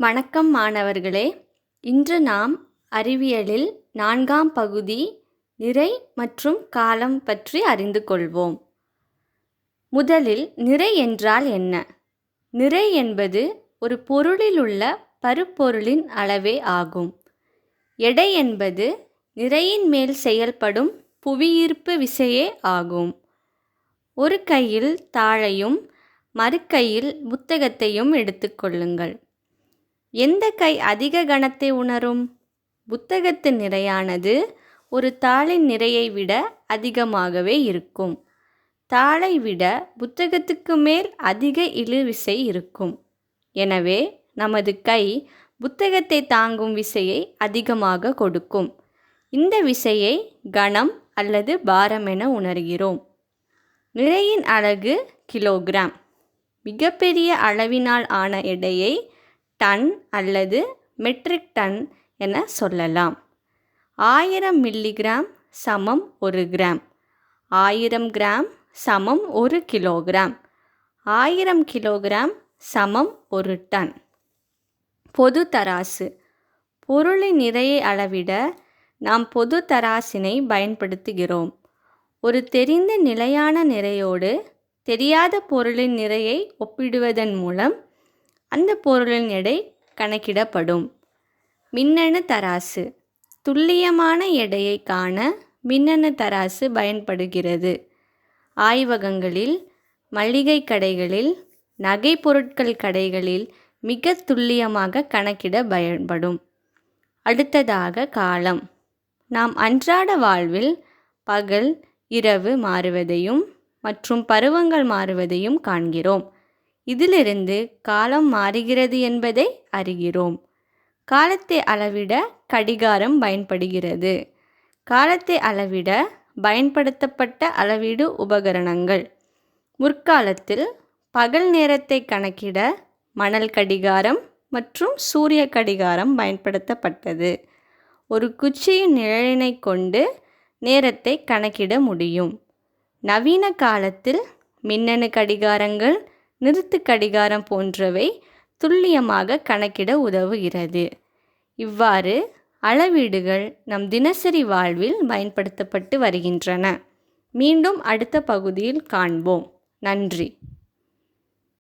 வணக்கம் மாணவர்களே. இன்று நாம் அறிவியலில் 4ஆம் பகுதி நிறை மற்றும் காலம் பற்றி அறிந்து கொள்வோம். முதலில் நிறை என்றால் என்ன? நிறை என்பது ஒரு பொருளில் உள்ள பருப்பொருளின் அளவே ஆகும். எடை என்பது நிறையின் மேல் செயல்படும் புவியீர்ப்பு விசையே ஆகும். ஒரு கையில் தாழையும் மறுகையில் புத்தகத்தையும் எடுத்துக்கொள்ளுங்கள். எந்த கை அதிக கனத்தை உணரும்? புத்தகத்தின் நிறையானது ஒரு தாளின் நிறையை விட அதிகமாகவே இருக்கும். தாளை விட புத்தகத்துக்கு மேல் அதிக இழுவிசை இருக்கும். எனவே நமது கை புத்தகத்தை தாங்கும் விசையை அதிகமாக கொடுக்கும். இந்த விசையை கனம் அல்லது பாரம் என உணர்கிறோம். நிறையின் அலகு கிலோகிராம். மிகப்பெரிய அளவினால் ஆன எடையை டன் அல்லது மெட்ரிக் டன் என சொல்லலாம். 1000 மில்லிகிராம் சமம் 1 கிராம். 1000 கிராம் சமம் 1 கிலோகிராம். 1000 கிலோகிராம் சமம் 1 டன். பொது தராசு. பொருளின் நிறையை அளவிட நாம் பொது தராசினை பயன்படுத்துகிறோம். ஒரு தெரிந்த நிலையான நிறையோடு தெரியாத பொருளின் நிறையை ஒப்பிடுவதன் மூலம் அந்த பொருளின் எடை கணக்கிடப்படும். மின்னணு தராசு. துல்லியமான எடையை காண மின்னணு தராசு பயன்படுகிறது. ஆய்வகங்களில், மளிகை கடைகளில், நகை பொருட்கள் கடைகளில் மிக துல்லியமாக கணக்கிட பயன்படும். அடுத்ததாக காலம். நாம் அன்றாட வாழ்வில் பகல், இரவு மாறுவதையும் மற்றும் பருவங்கள் மாறுவதையும் காண்கிறோம். இதிலிருந்து காலம் மாறுகிறது என்பதை அறிகிறோம். காலத்தை அளவிட கடிகாரம் பயன்படுகிறது. காலத்தை அளவிட பயன்படுத்தப்பட்ட அளவீடு உபகரணங்கள். முற்காலத்தில் பகல் நேரத்தை கணக்கிட மணல் கடிகாரம் மற்றும் சூரிய கடிகாரம் பயன்படுத்தப்பட்டது. ஒரு குச்சியின் நிழலினை கொண்டு நேரத்தை கணக்கிட முடியும். நவீன காலத்தில் மின்னணு கடிகாரங்கள், நிறுத்து கடிகாரம் போன்றவை துல்லியமாக கணக்கிட உதவுகிறது. இவ்வாறு அளவீடுகள் நம் தினசரி வாழ்வில் பயன்படுத்தப்பட்டு வருகின்றன. மீண்டும் அடுத்த பகுதியில் காண்போம். நன்றி.